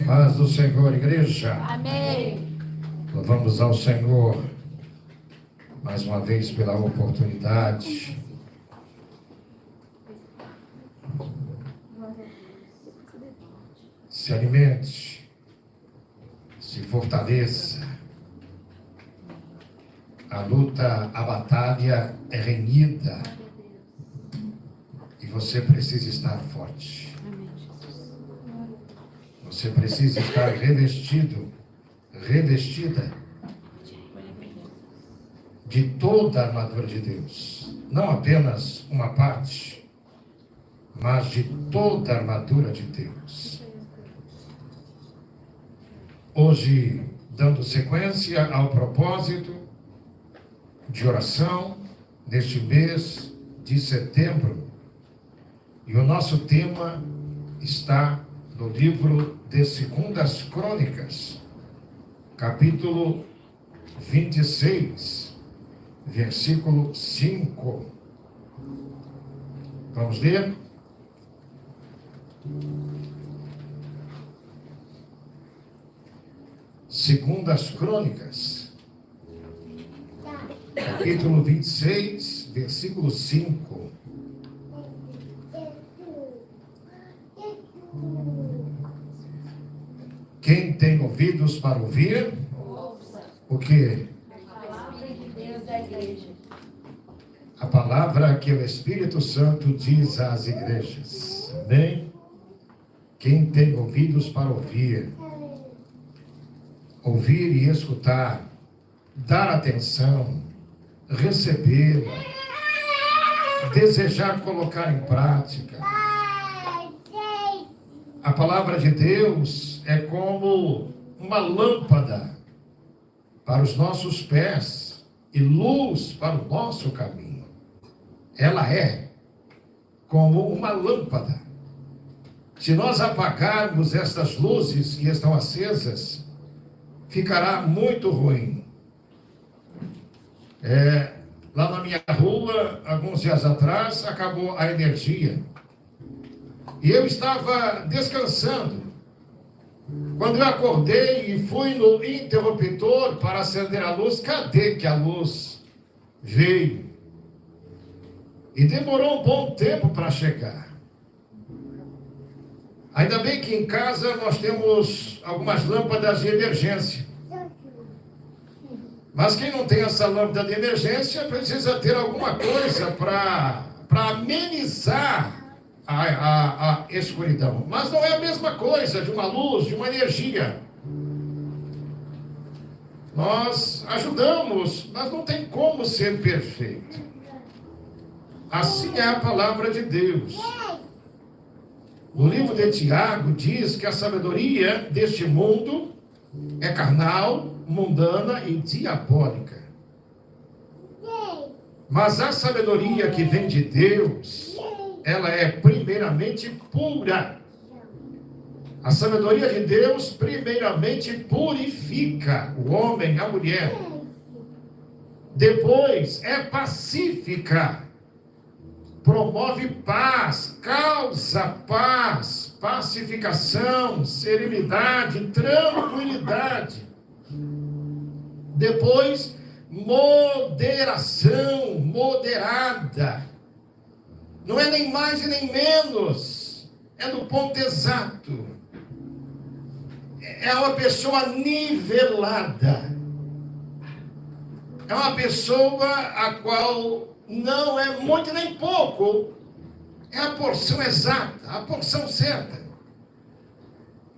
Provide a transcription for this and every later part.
Paz do Senhor, igreja. Amém. Louvamos ao Senhor mais uma vez pela oportunidade. Se alimente, se fortaleça. A luta, a batalha é renhida e você precisa estar forte. Você precisa estar revestido, revestida de toda a armadura de Deus. Não apenas uma parte, mas de toda a armadura de Deus. Hoje, dando sequência ao propósito de oração neste mês de setembro, e o nosso tema está no livro de 2 Crônicas, capítulo 26, versículo 5. Vamos ler? Segundas Crônicas, capítulo 26, versículo 5. Quem tem ouvidos para ouvir, Ouça. o que? A palavra de Deus da igreja. A palavra que o Espírito Santo diz às igrejas. Amém? Quem tem ouvidos para ouvir, ouvir e escutar, dar atenção, receber, desejar colocar em prática. A palavra de Deus é como uma lâmpada para os nossos pés e luz para o nosso caminho. Ela é como uma lâmpada. Se nós apagarmos estas luzes que estão acesas, ficará muito ruim. Lá na minha rua, alguns dias atrás, acabou a energia. E eu estava descansando. Quando eu acordei e fui no interruptor para acender a luz, cadê que a luz veio? E demorou um bom tempo para chegar. Ainda bem que em casa nós temos algumas lâmpadas de emergência. Mas quem não tem essa lâmpada de emergência precisa ter alguma coisa para amenizar a escuridão. Mas não é a mesma coisa de uma luz, de uma energia. Nós ajudamos, mas não tem como ser perfeito. Assim é a palavra de Deus. O livro de Tiago diz que a sabedoria deste mundo é carnal, mundana e diabólica. Mas a sabedoria que vem de Deus, ela é primeiramente pura. A sabedoria de Deus primeiramente purifica o homem, a mulher. Depois é pacífica. Promove paz, causa paz, pacificação, serenidade, tranquilidade. Depois, moderação, moderada. Não é nem mais e nem menos, é no ponto exato. É uma pessoa nivelada. É uma pessoa a qual não é muito nem pouco, é a porção exata, a porção certa.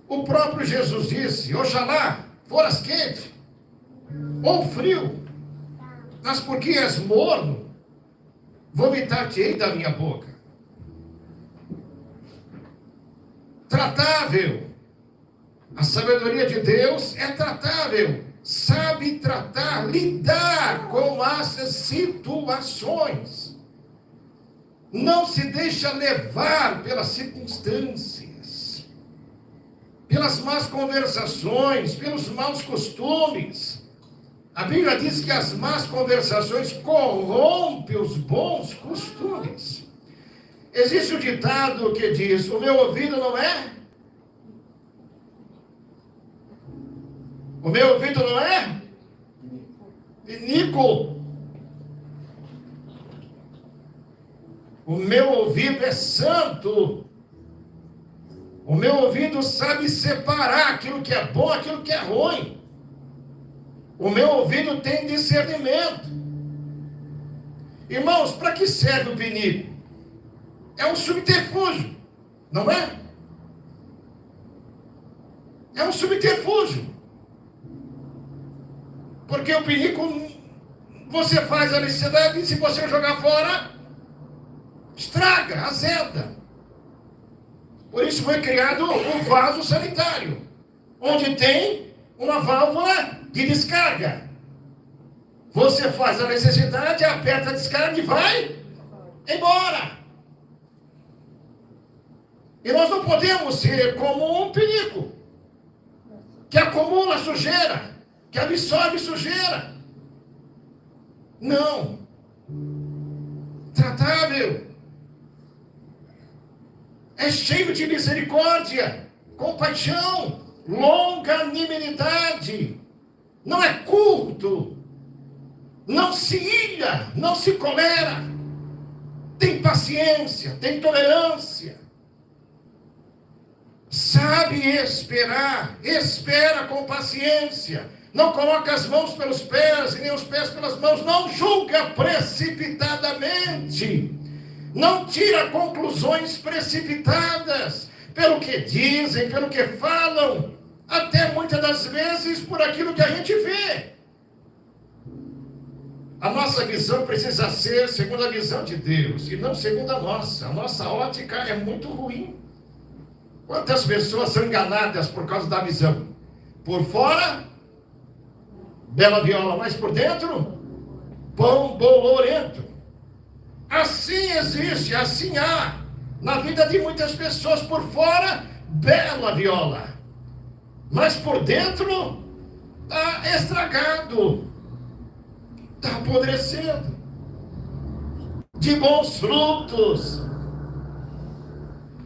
O próprio Jesus disse: oxalá foras quente ou frio, mas porque és morno, vomitar-te-ei da minha boca. Tratável. A sabedoria de Deus é tratável. Sabe tratar, lidar com as situações. Não se deixa levar pelas circunstâncias, pelas más conversações, pelos maus costumes. A Bíblia diz que as más conversações corrompem os bons costumes. Existe um ditado que diz: o meu ouvido não é O meu ouvido não é iníquo. O meu ouvido é santo. O meu ouvido sabe separar aquilo que é bom, aquilo que é ruim. O meu ouvido tem discernimento. Irmãos, para que serve o pinico? É um subterfúgio, não é? É um subterfúgio. Porque o pinico, você faz a necessidade e se você jogar fora, estraga, azeda. Por isso foi criado o vaso sanitário, onde tem uma válvula de descarga. Você faz a necessidade, aperta a descarga e vai embora. E nós não podemos ser como um pinico, que acumula sujeira, que absorve sujeira. Não. Tratável. É cheio de misericórdia, compaixão, longanimidade. Não é curto. Não se ilha, não se colera. Tem paciência, tem tolerância. Sabe esperar, espera com paciência. Não coloca as mãos pelos pés e nem os pés pelas mãos. Não julga precipitadamente. Não tira conclusões precipitadas pelo que dizem, pelo que falam, até muitas das vezes por aquilo que a gente vê. A nossa visão precisa ser segundo a visão de Deus e não segundo a nossa. A nossa ótica é muito ruim. Quantas pessoas são enganadas por causa da visão? Por fora, bela viola, mas por dentro, pão bolorento. Assim existe, assim há na vida de muitas pessoas. Por fora, bela viola, mas por dentro está estragado, está apodrecendo. De bons frutos.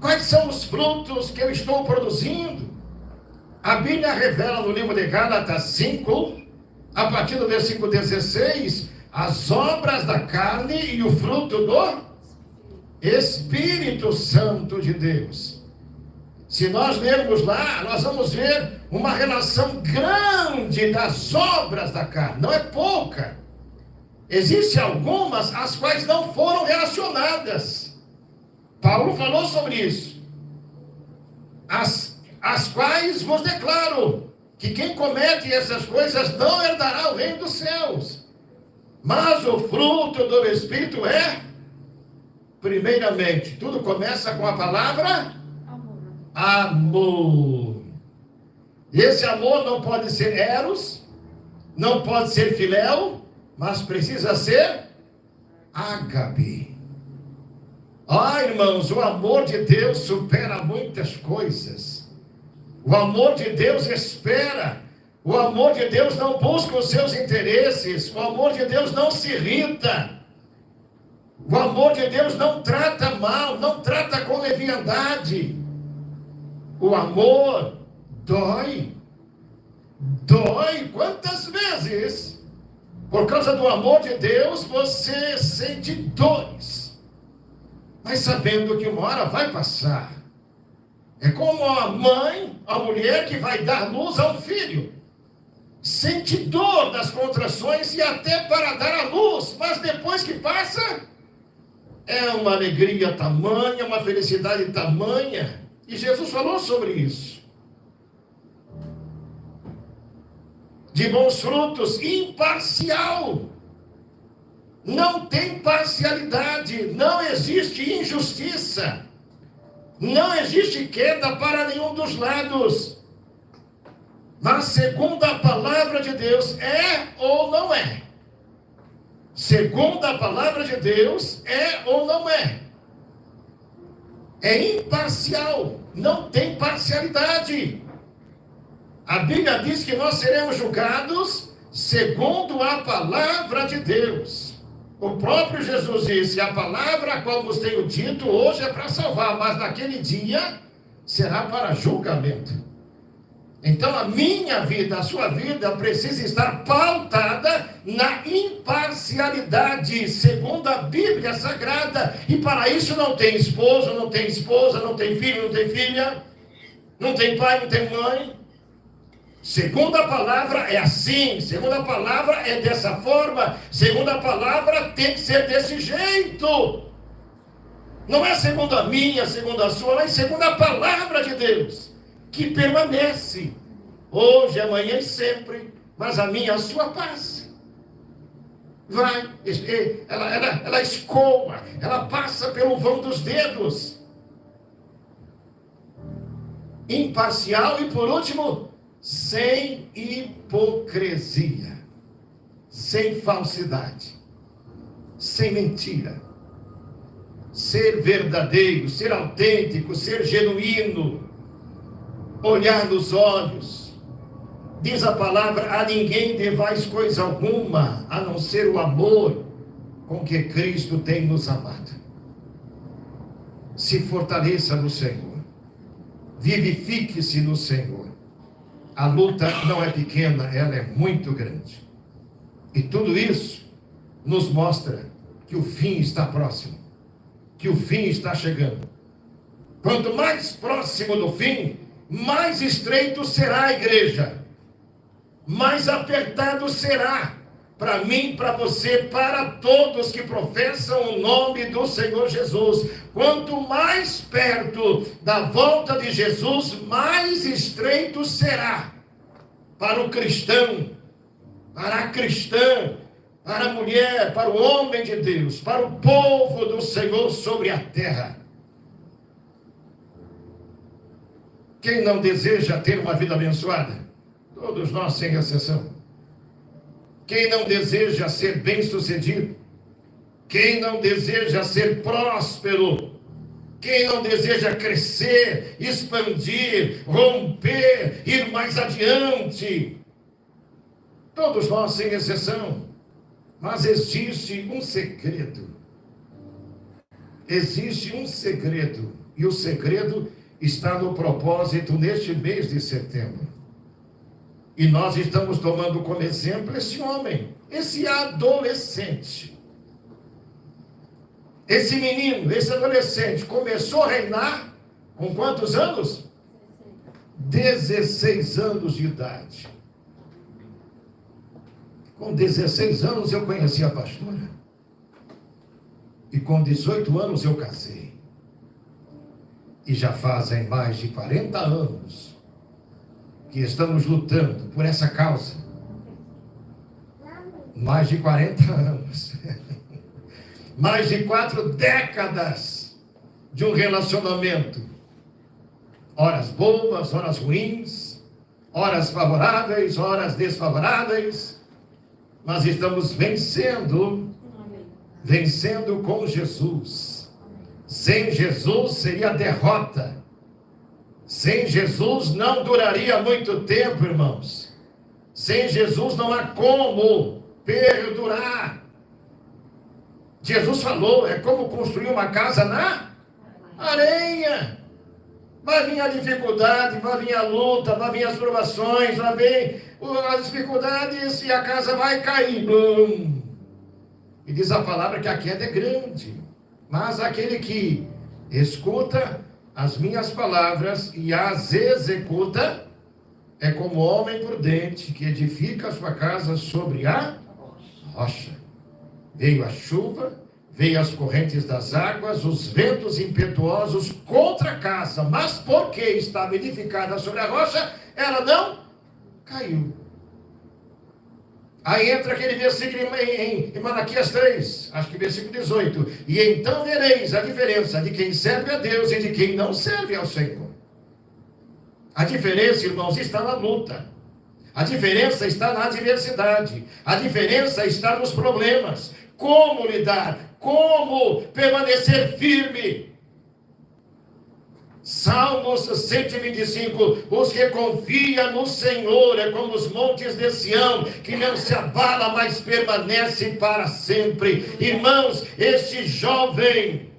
Quais são os frutos que eu estou produzindo? A Bíblia revela no livro de Gálatas 5, a partir do versículo 16, as obras da carne e o fruto do Espírito Santo de Deus. Se nós lermos lá, nós vamos ver uma relação grande das obras da carne. Não é pouca. Existem algumas as quais não foram relacionadas. Paulo falou sobre isso. As quais vos declaro que quem comete essas coisas não herdará o reino dos céus. Mas o fruto do Espírito é, primeiramente, tudo começa com a palavra amor. Esse amor não pode ser eros, não pode ser filéu, mas precisa ser ágape. Irmãos, o amor de Deus supera muitas coisas. O amor de Deus espera. O amor de Deus não busca os seus interesses. O amor de Deus não se irrita. O amor de Deus não trata mal, não trata com leviandade. O amor dói. Dói. Quantas vezes, por causa do amor de Deus, você sente dores, mas sabendo que uma hora vai passar. É como a mãe, a mulher que vai dar luz a um filho. Sente dor nas contrações e até para dar a luz, mas depois que passa, é uma alegria tamanha, uma felicidade tamanha. E Jesus falou sobre isso. De bons frutos, imparcial. Não tem parcialidade, não existe injustiça, não existe queda para nenhum dos lados. Mas segundo a palavra de Deus, é ou não é? Segundo a palavra de Deus, é ou não é? É imparcial, não tem parcialidade. A Bíblia diz que nós seremos julgados segundo a palavra de Deus. O próprio Jesus disse: a palavra a qual vos tenho dito hoje é para salvar, mas naquele dia será para julgamento. Então a minha vida, a sua vida precisa estar pautada na imparcialidade, segundo a Bíblia Sagrada. E para isso não tem esposo, não tem esposa, não tem filho, não tem filha, não tem pai, não tem mãe. Segundo a palavra é assim, segundo a palavra é dessa forma, segundo a palavra tem que ser desse jeito. Não é segundo a minha, segundo a sua, mas segundo a palavra de Deus, que permanece hoje, amanhã e sempre, mas a minha, a sua paz. Vai, ela escoa, ela passa pelo vão dos dedos. Imparcial e, por último, sem hipocrisia, sem falsidade, sem mentira. Ser verdadeiro, ser autêntico, ser genuíno, olhar nos olhos. Diz a palavra: a ninguém devais coisa alguma, a não ser o amor com que Cristo tem nos amado. Se fortaleça no Senhor, vivifique-se no Senhor. A luta não é pequena, ela é muito grande. E tudo isso nos mostra que o fim está próximo, que o fim está chegando. Quanto mais próximo do fim, mais estreito será a igreja, mais apertado será para mim, para você, para todos que professam o nome do Senhor Jesus. Quanto mais perto da volta de Jesus, mais estreito será para o cristão, para a cristã, para a mulher, para o homem de Deus, para o povo do Senhor sobre a terra. Quem não deseja ter uma vida abençoada? Todos nós, sem exceção. Quem não deseja ser bem-sucedido? Quem não deseja ser próspero? Quem não deseja crescer, expandir, romper, ir mais adiante? Todos nós, sem exceção. Mas existe um segredo. Existe um segredo. E o segredo está no propósito neste mês de setembro. E nós estamos tomando como exemplo esse homem, esse adolescente. Esse menino, esse adolescente, começou a reinar com quantos anos? 16 anos de idade. Com 16 anos eu conheci a pastora. E com 18 anos eu casei. E já fazem mais de 40 anos que estamos lutando por essa causa. Mais de 40 anos. Mais de 4 décadas de um relacionamento. Horas boas, horas ruins, horas favoráveis, horas desfavoráveis. Mas estamos vencendo com Jesus. Sem Jesus seria derrota. Sem Jesus não duraria muito tempo, irmãos. Sem Jesus não há como perdurar. Jesus falou, é como construir uma casa na areia. Vai vir a dificuldade, vai vir a luta, vai vir as provações, vai vir as dificuldades e a casa vai cair. E diz a palavra que a queda é grande. Mas aquele que escuta as minhas palavras e as executa, é como homem prudente que edifica a sua casa sobre a rocha. Veio a chuva, veio as correntes das águas, os ventos impetuosos contra a casa, mas porque estava edificada sobre a rocha, ela não caiu. Aí entra aquele versículo em Malaquias 3, acho que versículo 18. E então vereis a diferença de quem serve a Deus e de quem não serve ao Senhor. A diferença, irmãos, está na luta. A diferença está na adversidade. A diferença está nos problemas. Como lidar? Como permanecer firme? Salmos 125, os que confiam no Senhor é como os montes de Sião, que não se abala, mas permanece para sempre. Irmãos, este jovem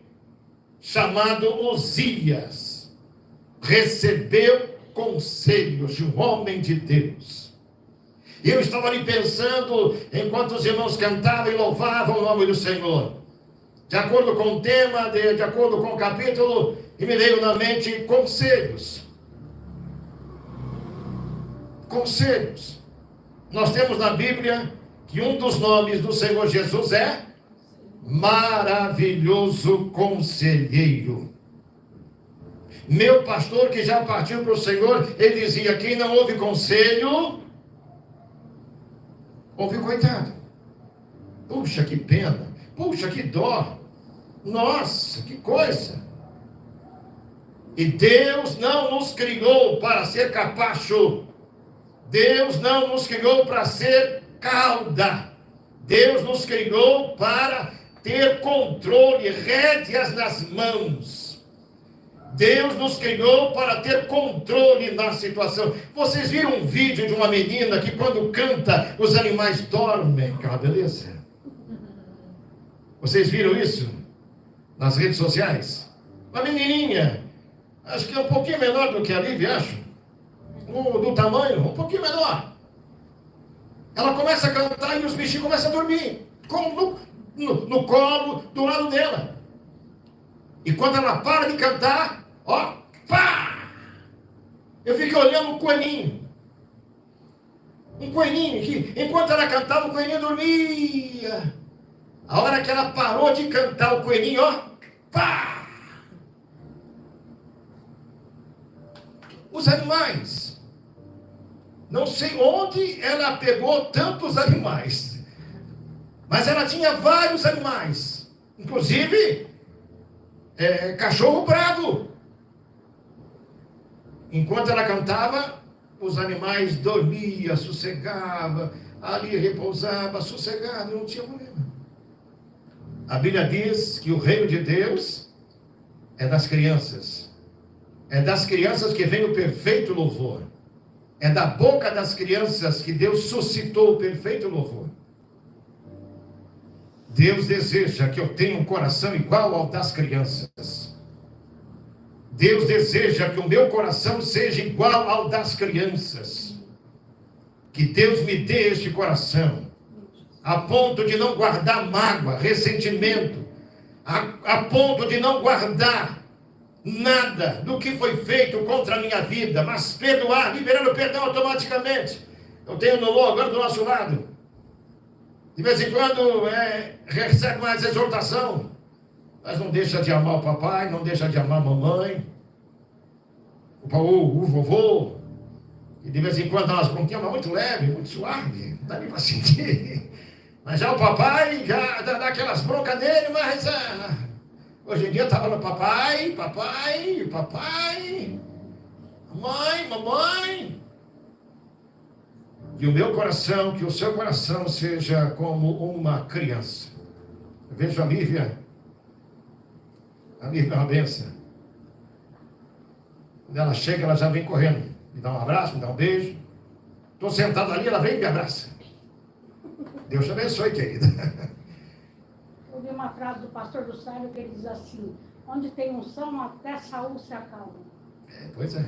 chamado Uzias recebeu conselhos de um homem de Deus. E eu estava ali pensando, enquanto os irmãos cantavam e louvavam o nome do Senhor, de acordo com o tema, de acordo com o capítulo, e me veio na mente conselhos. Conselhos. Nós temos na Bíblia que um dos nomes do Senhor Jesus é Maravilhoso Conselheiro. Meu pastor, que já partiu para o Senhor, ele dizia: quem não ouve conselho, ouve coitado. Puxa, que pena. Puxa, que dó. Nossa, que coisa. E Deus não nos criou para ser capacho. Deus não nos criou para ser cauda. Deus nos criou para ter controle, rédeas nas mãos. Deus nos criou para ter controle na situação. Vocês viram um vídeo de uma menina que quando canta, os animais dormem? Que é uma beleza. Vocês viram isso nas redes sociais? Uma menininha, acho que é um pouquinho menor do que a Lívia, acho. Do tamanho, um pouquinho menor. Ela começa a cantar e os bichinhos começam a dormir. No colo, do lado dela. E quando ela para de cantar, ó, pá! Eu fiquei olhando um coelhinho. Um coelhinho que, enquanto ela cantava, o coelhinho dormia. A hora que ela parou de cantar, o coelhinho, ó, pá! Os animais. Não sei onde ela pegou tantos animais. Mas ela tinha vários animais. Inclusive, cachorro bravo. Enquanto ela cantava, os animais dormiam, sossegavam, ali repousava, sossegado, não tinha problema. A Bíblia diz que o reino de Deus é das crianças. É das crianças que vem o perfeito louvor. É da boca das crianças que Deus suscitou o perfeito louvor. Deus deseja que eu tenha um coração igual ao das crianças. Deus deseja que o meu coração seja igual ao das crianças. Que Deus me dê este coração, a ponto de não guardar mágoa, ressentimento, a ponto de não guardar nada do que foi feito contra a minha vida, mas perdoar, liberando perdão automaticamente. Eu tenho no Lô agora do nosso lado. De vez em quando recebe mais exortação, mas não deixa de amar o papai, não deixa de amar a mamãe, o vovô. E de vez em quando dá umas bronquinhas, mas muito leve, muito suave, não dá nem para sentir. Mas já o papai já dá aquelas broncas nele, mas hoje em dia está falando papai, mamãe. E o meu coração, que o seu coração seja como uma criança. Eu vejo a Lívia é uma benção. Quando ela chega, ela já vem correndo. Me dá um abraço, me dá um beijo. Estou sentado ali, ela vem e me abraça. Deus te abençoe, querida. Eu vi uma frase do pastor do Célio que ele diz assim: onde tem unção, até Saul se acalma. Pois é.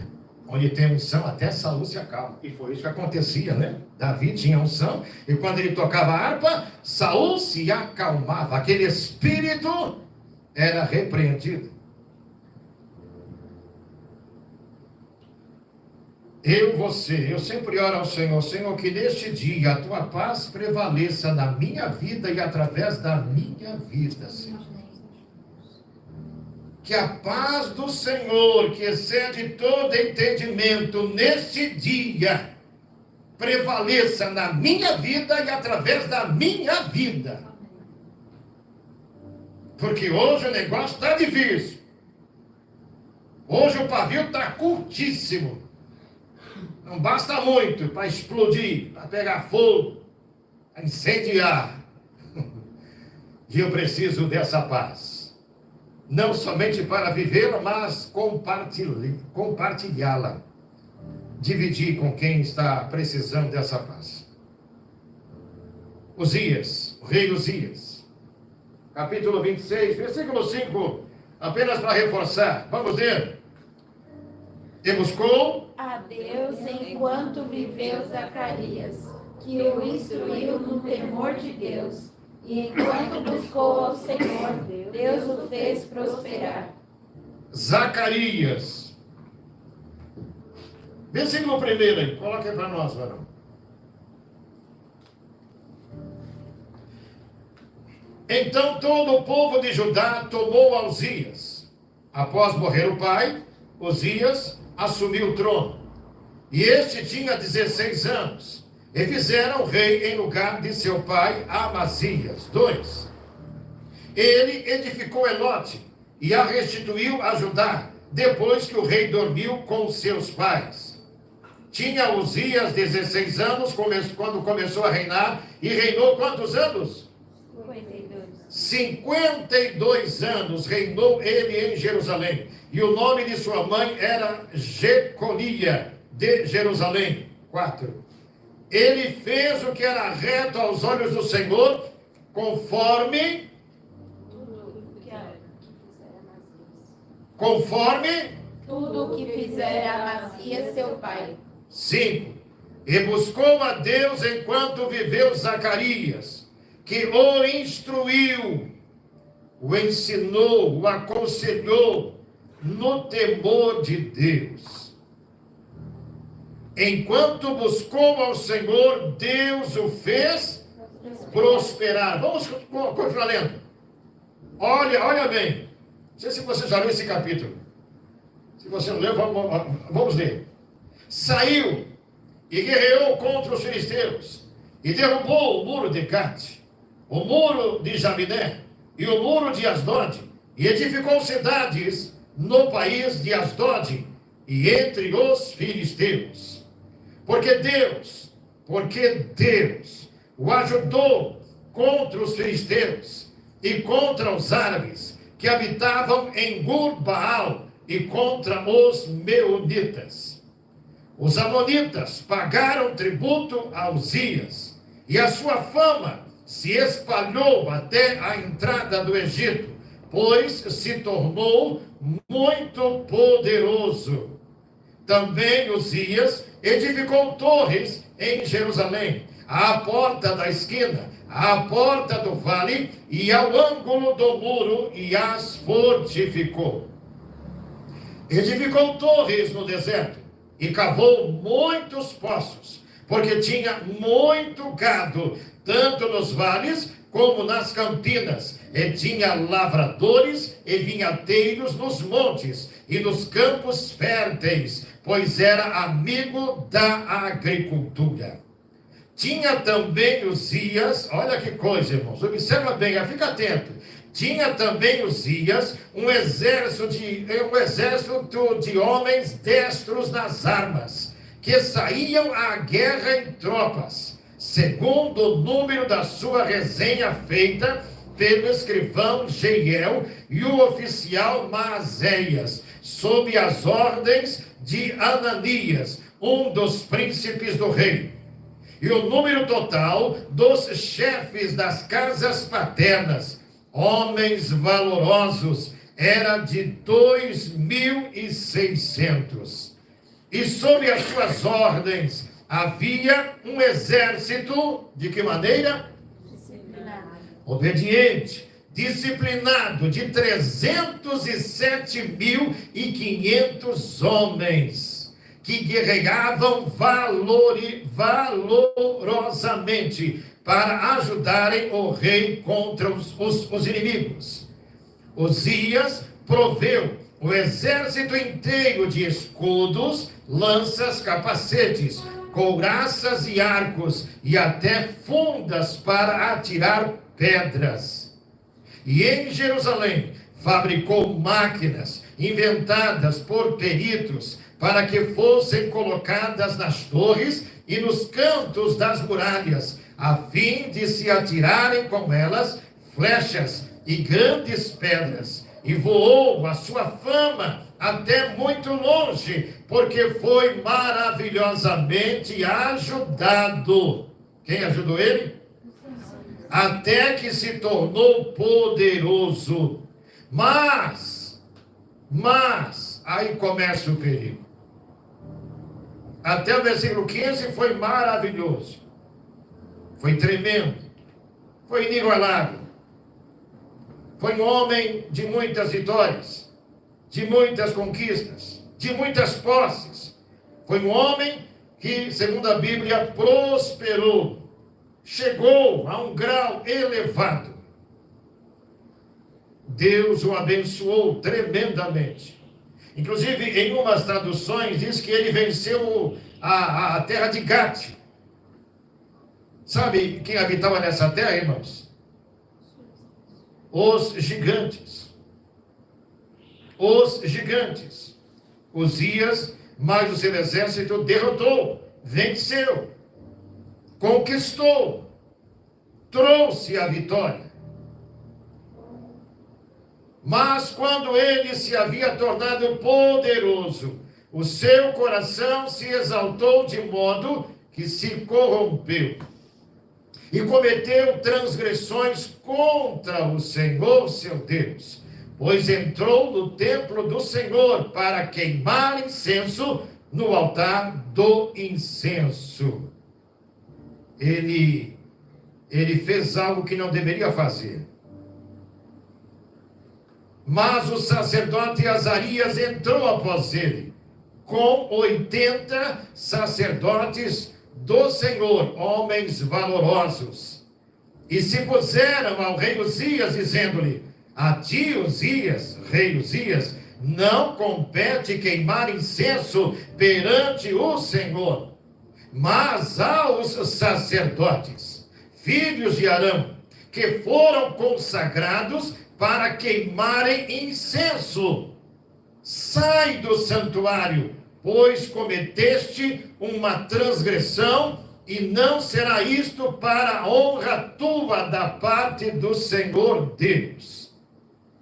Onde tem unção, até Saul se acalma. E foi isso que acontecia, né? Davi tinha unção, e quando ele tocava a harpa, Saul se acalmava. Aquele espírito era repreendido. Eu sempre oro ao Senhor: Senhor, que neste dia a tua paz prevaleça na minha vida e através da minha vida, Senhor. Que a paz do Senhor, que excede todo entendimento, neste dia, prevaleça na minha vida e através da minha vida. Porque hoje o negócio está difícil. Hoje o pavio está curtíssimo. Não basta muito para explodir, para pegar fogo, para incendiar. E eu preciso dessa paz. Não somente para vivê-la, mas compartilhá-la. Dividir com quem está precisando dessa paz. Uzias, o rei Uzias. Capítulo 26, versículo 5. Apenas para reforçar. Vamos ler. E buscou a Deus enquanto viveu Zacarias, que o instruiu no temor de Deus. E enquanto buscou ao Senhor, Deus o fez prosperar. Zacarias. Versículo 1 aí, coloca aí para nós, varão. Então todo o povo de Judá tomou a Uzias. Após morrer o pai, Uzias assumiu o trono. E este tinha 16 anos. E fizeram rei em lugar de seu pai Amazias. 2. Ele edificou Elote e a restituiu a Judá, depois que o rei dormiu com seus pais. Tinha Uzias 16 anos quando começou a reinar, e reinou quantos anos? 52 anos reinou ele em Jerusalém. E o nome de sua mãe era Jecolia de Jerusalém. 4. Ele fez o que era reto aos olhos do Senhor, conforme tudo o que fizera Amazias seu pai. 5. E buscou a Deus enquanto viveu Zacarias, que o instruiu, o ensinou, o aconselhou no temor de Deus. Enquanto buscou ao Senhor, Deus o fez prosperar. Vamos continuar lendo. Olha bem. Não sei se você já leu esse capítulo. Se você não leu, vamos ler. Saiu e guerreou contra os filisteus e derrubou o muro de Gate, o muro de Jabné e o muro de Asdod, e edificou cidades no país de Asdod e entre os filisteus. Porque Deus o ajudou contra os filisteus e contra os árabes que habitavam em Gur-Baal e contra os meunitas. Os amonitas pagaram tributo a Uzias, e a sua fama se espalhou até a entrada do Egito, pois se tornou muito poderoso. Também Uzias edificou torres em Jerusalém, à porta da esquina, à porta do vale e ao ângulo do muro, e as fortificou. Edificou torres no deserto e cavou muitos poços, porque tinha muito gado, tanto nos vales como nas campinas, e tinha lavradores e vinhateiros nos montes e nos campos férteis, pois era amigo da agricultura. Tinha também Uzias, olha que coisa, irmãos, observa bem, fica atento. Tinha também Uzias um exército de homens destros nas armas, que saíam à guerra em tropas, segundo o número da sua resenha feita pelo escrivão Jeiel e o oficial Maazéias, sob as ordens de Ananias, um dos príncipes do rei. E o número total dos chefes das casas paternas, homens valorosos, era de 2.600. E sob as suas ordens havia um exército, de que maneira? Obediente, disciplinado, de 307.500 homens, que guerreavam valorosamente para ajudarem o rei contra os inimigos. Uzias proveu o exército inteiro de escudos, lanças, capacetes, couraças e arcos, e até fundas para atirar pedras. E em Jerusalém fabricou máquinas inventadas por peritos para que fossem colocadas nas torres e nos cantos das muralhas, a fim de se atirarem com elas flechas e grandes pedras. E voou a sua fama até muito longe, porque foi maravilhosamente ajudado. Quem ajudou ele? Até que se tornou poderoso. Mas, aí começa o perigo. até o versículo 15 foi maravilhoso. Foi tremendo. Foi inigualável. Foi um homem de muitas vitórias, de muitas conquistas, de muitas posses. Foi um homem que, segundo a Bíblia, prosperou. Chegou a um grau elevado. Deus o abençoou tremendamente. Inclusive, em umas traduções, diz que ele venceu a terra de Gate. Sabe quem habitava nessa terra, irmãos? Os gigantes. Os gigantes. Uzias, mais o seu exército, derrotou, venceu, conquistou, trouxe a vitória. Mas quando ele se havia tornado poderoso, o seu coração se exaltou de modo que se corrompeu e cometeu transgressões contra o Senhor seu Deus, pois entrou no templo do Senhor para queimar incenso no altar do incenso. Ele fez algo que não deveria fazer. Mas o sacerdote Azarias entrou após ele, com 80 sacerdotes do Senhor, homens valorosos, e se puseram ao rei Uzias, dizendo-lhe: a ti, Uzias, rei Uzias, não compete queimar incenso perante o Senhor, mas aos sacerdotes, filhos de Arão, que foram consagrados para queimarem incenso. Sai do santuário, pois cometeste uma transgressão, e não será isto para a honra tua da parte do Senhor Deus.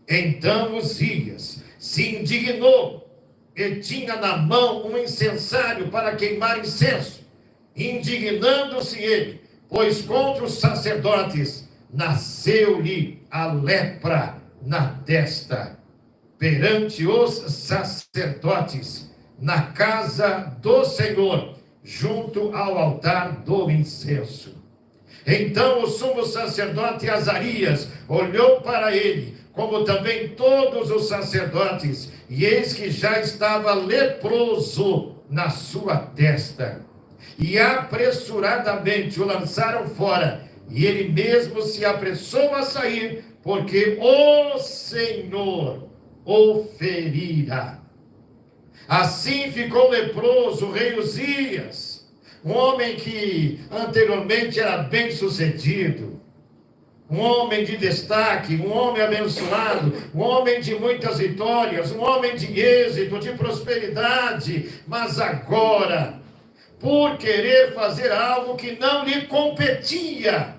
Então Uzias se indignou e tinha na mão um incensário para queimar incenso. Indignando-se ele, pois contra os sacerdotes nasceu-lhe a lepra na testa, perante os sacerdotes, na casa do Senhor, junto ao altar do incenso. Então o sumo sacerdote Azarias olhou para ele, como também todos os sacerdotes, e eis que já estava leproso na sua testa. E apressuradamente o lançaram fora, e ele mesmo se apressou a sair, porque o Senhor o ferira. Assim ficou leproso o rei Uzias, um homem que anteriormente era bem sucedido, um homem de destaque, um homem abençoado, um homem de muitas vitórias, um homem de êxito, de prosperidade, mas agora, por querer fazer algo que não lhe competia.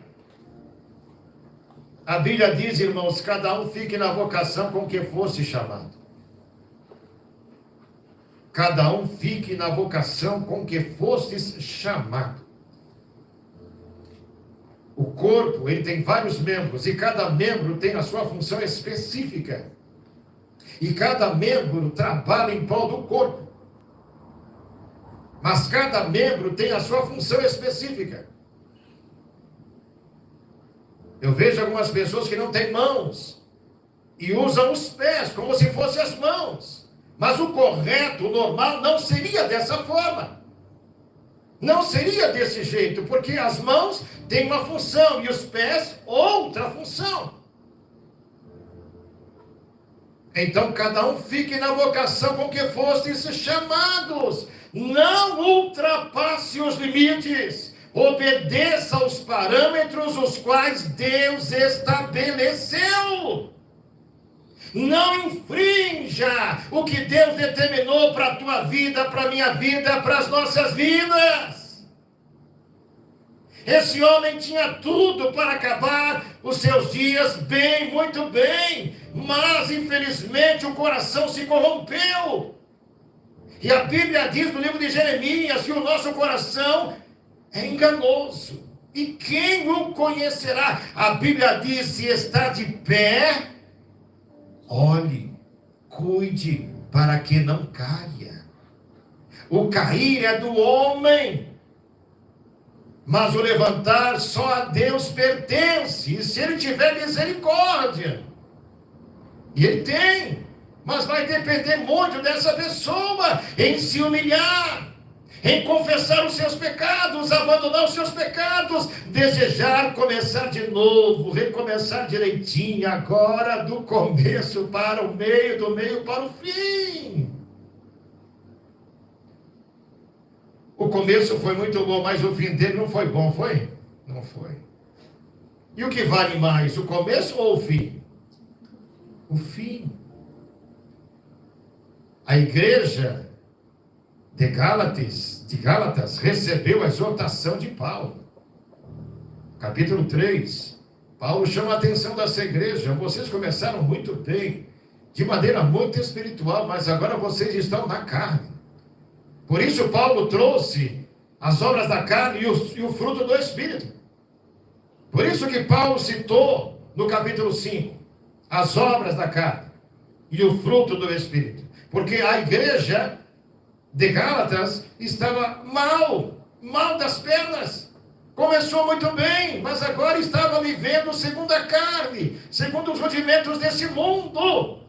A Bíblia diz, irmãos, cada um fique na vocação com que fosse chamado. Cada um fique na vocação com que fostes chamado. O corpo, ele tem vários membros, e cada membro tem a sua função específica. E cada membro trabalha em prol do corpo. Mas cada membro tem a sua função específica. Eu vejo algumas pessoas que não têm mãos e usam os pés como se fossem as mãos. Mas o correto, o normal, não seria dessa forma. Não seria desse jeito, porque as mãos têm uma função e os pés outra função. Então cada um fique na vocação com que fostes chamados. Não ultrapasse os limites. Obedeça aos parâmetros os quais Deus estabeleceu. Não infrinja o que Deus determinou para a tua vida, para a minha vida, para as nossas vidas. Esse homem tinha tudo para acabar os seus dias bem, muito bem, mas infelizmente o coração se corrompeu. E a Bíblia diz no livro de Jeremias que o nosso coração é enganoso. E quem o conhecerá? A Bíblia diz: se está de pé, olhe, cuide para que não caia. O cair é do homem, mas o levantar só a Deus pertence. E se Ele tiver misericórdia, e Ele tem, mas vai depender muito dessa pessoa em se humilhar, em confessar os seus pecados, abandonar os seus pecados, desejar começar de novo, recomeçar direitinho, agora do começo para o meio, do meio para o fim. O começo foi muito bom, mas o fim dele não foi bom, foi? Não foi. E o que vale mais, o começo ou o fim? O fim. A igreja de Gálatas recebeu a exortação de Paulo. Capítulo 3. Paulo chama a atenção dessa igreja. Vocês começaram muito bem, de maneira muito espiritual, mas agora vocês estão na carne. Por isso Paulo trouxe as obras da carne e o fruto do Espírito. Por isso que Paulo citou no capítulo 5 as obras da carne e o fruto do Espírito. Porque a igreja de Gálatas estava mal das pernas. Começou muito bem, mas agora estava vivendo segundo a carne, segundo os rudimentos desse mundo.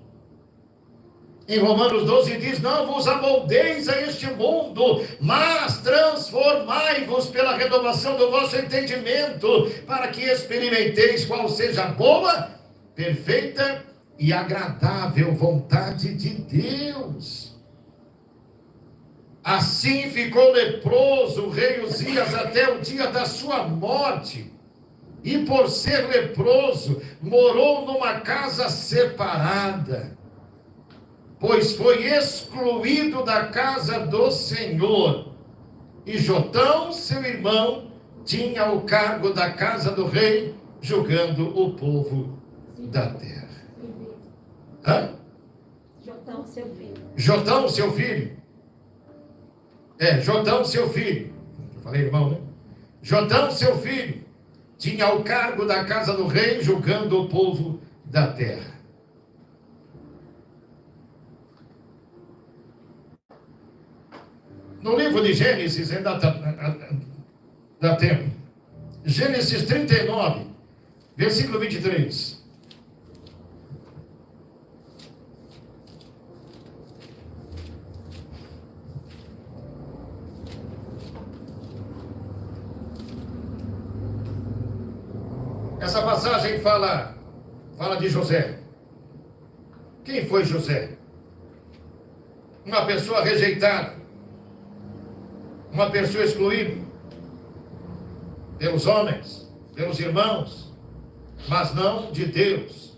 Em Romanos 12 diz: não vos amoldeis a este mundo, mas transformai-vos pela renovação do vosso entendimento, para que experimenteis qual seja a boa, perfeita e agradável vontade de Deus. Assim ficou leproso o rei Uzias até o dia da sua morte, e por ser leproso, morou numa casa separada, pois foi excluído da casa do Senhor. E Jotão, seu irmão, tinha o cargo da casa do rei, julgando o povo da terra. Hã? Jotão, seu filho. Jotão, seu filho. Jotão, seu filho. Eu falei irmão, né? Jotão, seu filho, tinha o cargo da casa do rei, julgando o povo da terra. No livro de Gênesis, ainda dá tempo. Gênesis 39, versículo 23. Essa passagem fala de José. Quem foi José? Uma pessoa rejeitada, uma pessoa excluída pelos homens, pelos irmãos, mas não de Deus.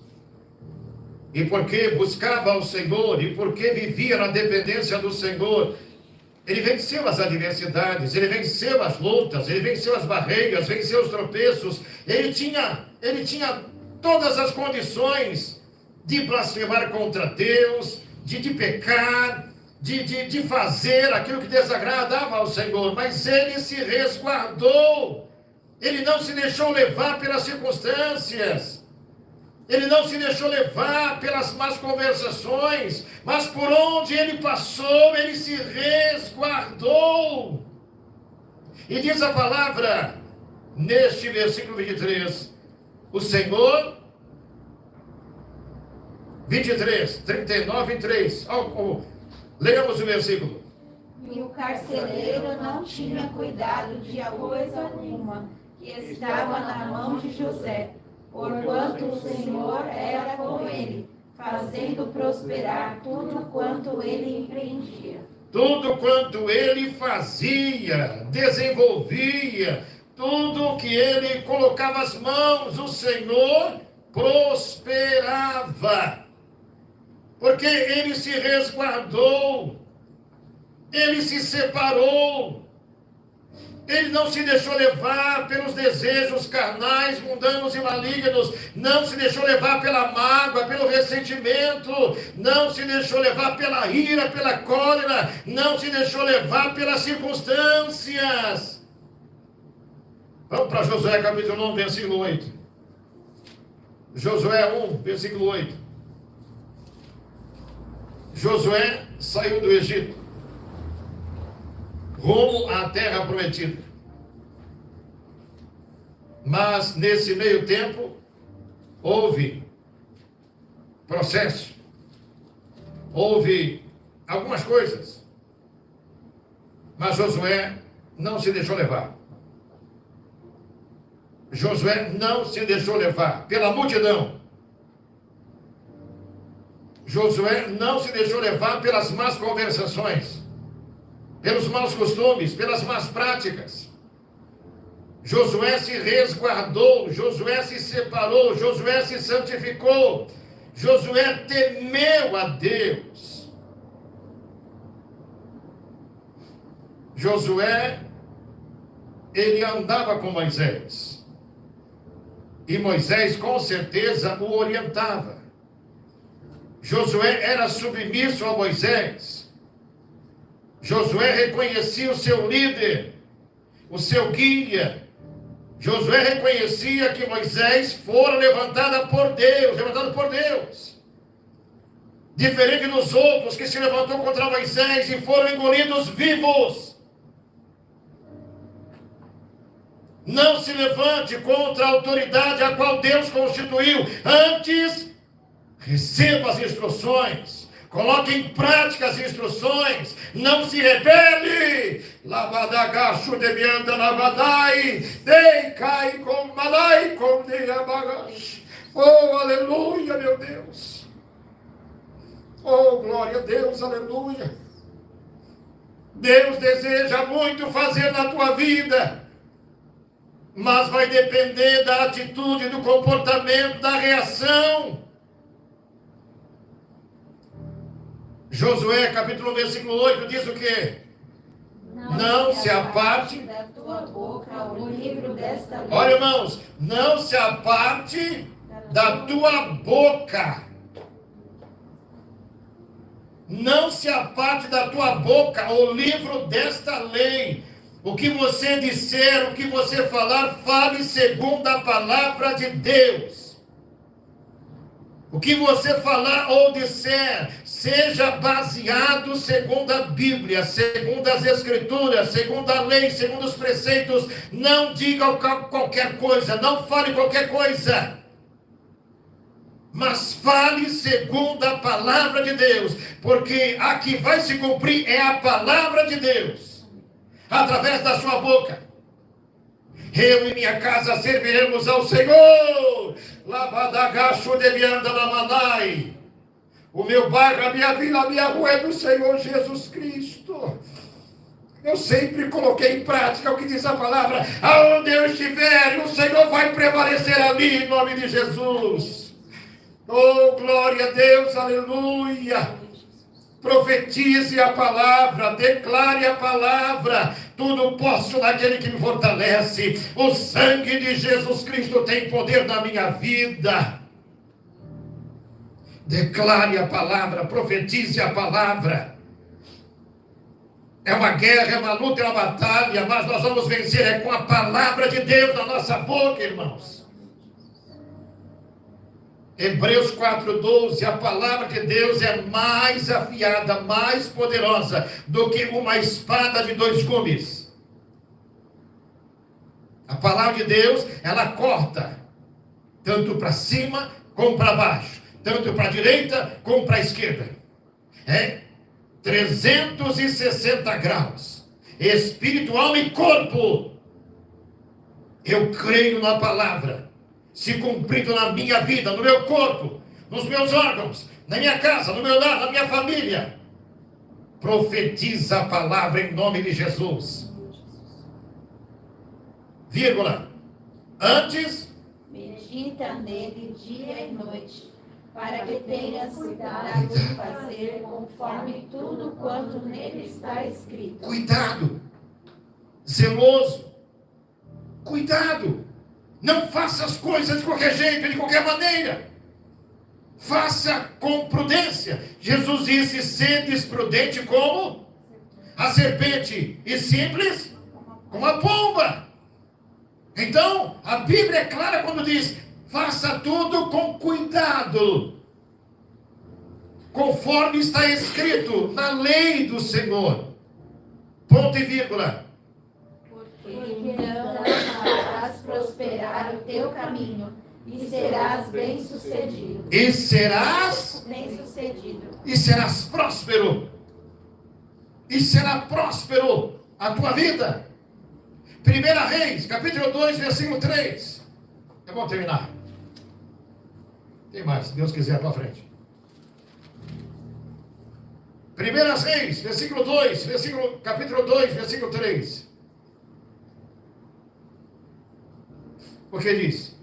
E porque buscava o Senhor, e porque vivia na dependência do Senhor, ele venceu as adversidades, ele venceu as lutas, ele venceu as barreiras, venceu os tropeços. Ele tinha todas as condições de blasfemar contra Deus, de pecar, de fazer aquilo que desagradava ao Senhor, mas ele se resguardou, ele não se deixou levar pelas circunstâncias, ele não se deixou levar pelas más conversações, mas por onde ele passou, ele se resguardou. E diz a palavra, neste versículo 23, o Senhor, 23, 39 e 3, leamos o versículo. E o carcereiro não tinha cuidado de coisa alguma que estava na mão de José, porquanto o Senhor era com ele, fazendo prosperar tudo quanto ele empreendia. Tudo quanto ele fazia, desenvolvia, tudo que ele colocava as mãos, o Senhor prosperava. Porque ele se resguardou, ele se separou, ele não se deixou levar pelos desejos carnais, mundanos e malignos, não se deixou levar pela mágoa, pelo ressentimento, não se deixou levar pela ira, pela cólera, não se deixou levar pelas circunstâncias. Vamos para Josué capítulo 1, versículo 8. Josué 1, versículo 8. Josué saiu do Egito. rumo à terra prometida. Mas nesse meio tempo houve processo, houve algumas coisas, mas Josué não se deixou levar. Josué não se deixou levar pela multidão. Josué não se deixou levar pelas más conversações, pelos maus costumes, pelas más práticas. Josué se resguardou, Josué se separou, Josué se santificou, Josué temeu a Deus. Josué, ele andava com Moisés, e Moisés com certeza o orientava. Josué era submisso a Moisés. Josué reconhecia o seu líder, o seu guia. Josué reconhecia que Moisés fora levantado por Deus. Diferente dos outros que se levantou contra Moisés e foram engolidos vivos. Não se levante contra a autoridade a qual Deus constituiu. Antes, receba as instruções. Coloque em prática as instruções. Não se rebele. Labadagacho devianda labadai. Dei cai com malai com deabagash. Oh, aleluia, meu Deus. Oh, glória a Deus, aleluia. Deus deseja muito fazer na tua vida, mas vai depender da atitude, do comportamento, da reação. Josué, capítulo 1, versículo 8, diz o quê? Não se aparte da tua boca o livro desta lei. Olha, irmãos, não se aparte da tua boca. Não se aparte da tua boca o livro desta lei. O que você disser, o que você falar, fale segundo a palavra de Deus. O que você falar ou disser, seja baseado segundo a Bíblia, segundo as Escrituras, segundo a lei, segundo os preceitos. Não diga qualquer coisa, não fale qualquer coisa, mas fale segundo a palavra de Deus, porque a que vai se cumprir é a palavra de Deus, através da sua boca. Eu e minha casa serviremos ao Senhor. Labadagacho devianda lamanai. O meu bairro, a minha vila, a minha rua é do Senhor Jesus Cristo. Eu sempre coloquei em prática o que diz a palavra. Aonde eu estiver, o Senhor vai prevalecer ali, em nome de Jesus. Oh, glória a Deus, aleluia. Profetize a palavra, declare a palavra. Tudo posso naquele que me fortalece. O sangue de Jesus Cristo tem poder na minha vida. Declare a palavra, profetize a palavra. É uma guerra, é uma luta, é uma batalha, mas nós vamos vencer é com a palavra de Deus na nossa boca, irmãos. Hebreus 4:12, a palavra de Deus é mais afiada, mais poderosa do que uma espada de 2 gumes. A palavra de Deus, ela corta, tanto para cima como para baixo, tanto para a direita como para a esquerda. É 360 graus, espírito, alma e corpo. Eu creio na palavra se cumprindo na minha vida, no meu corpo, nos meus órgãos, na minha casa, no meu lar, na minha família. Profetiza a palavra em nome de Jesus. Vírgula. Antes, medita nele dia e noite, para que tenhas cuidado de fazer conforme tudo quanto nele está escrito. Cuidado. Zeloso. Cuidado. Não faça as coisas de qualquer jeito, de qualquer maneira. Faça com prudência. Jesus disse: sedes prudente como a serpente e simples como a pomba. Então, a Bíblia é clara quando diz: faça tudo com cuidado, conforme está escrito na lei do Senhor. ponto e vírgula. Porque então farás prosperar o teu caminho e serás bem-sucedido. E serás Bem-sucedido. e serás próspero. E será próspero a tua vida. 1 Reis, capítulo 2, versículo 3. É bom terminar. Tem mais, se Deus quiser, para frente. 1 Reis, versículo 2, capítulo 2, versículo 3. O que diz?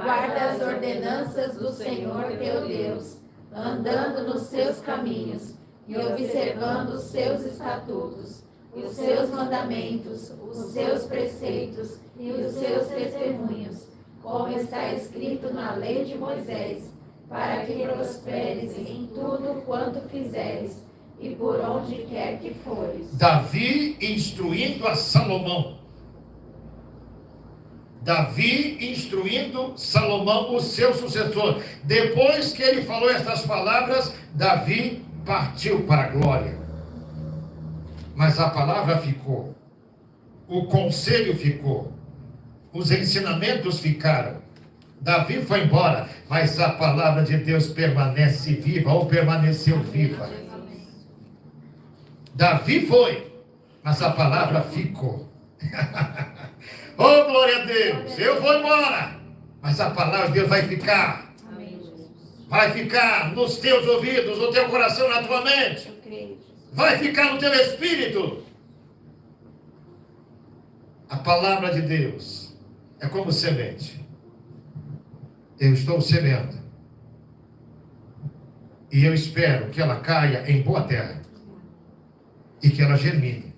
Guarda as ordenanças do Senhor teu Deus, andando nos seus caminhos e observando os seus estatutos, os seus mandamentos, os seus preceitos e os seus testemunhos, como está escrito na lei de Moisés, para que prosperes em tudo quanto fizeres e por onde quer que fores. Davi instruindo a Salomão. Davi instruindo Salomão, o seu sucessor. Depois que ele falou estas palavras, Davi partiu para a glória. Mas a palavra ficou. O conselho ficou. Os ensinamentos ficaram. Davi foi embora, mas a palavra de Deus permanece viva, ou permaneceu viva. Davi foi, mas a palavra ficou. Oh, glória a Deus, eu vou embora, mas a palavra de Deus vai ficar. Amém, Jesus. Vai ficar nos teus ouvidos, no teu coração, na tua mente. Eu creio, Jesus. Vai ficar no teu espírito. A palavra de Deus é como semente. Eu estou semeando. E eu espero que ela caia em boa terra. E que ela germine.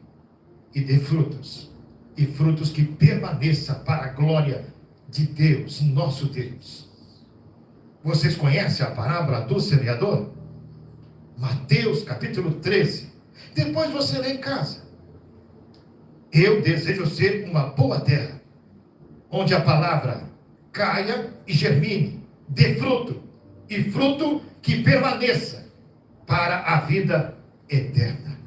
E dê frutos. E frutos que permaneçam para a glória de Deus, nosso Deus. Vocês conhecem a parábola do semeador? Mateus capítulo 13. Depois você lê em casa. Eu desejo ser uma boa terra, onde a palavra caia e germine, dê fruto, e fruto que permaneça para a vida eterna.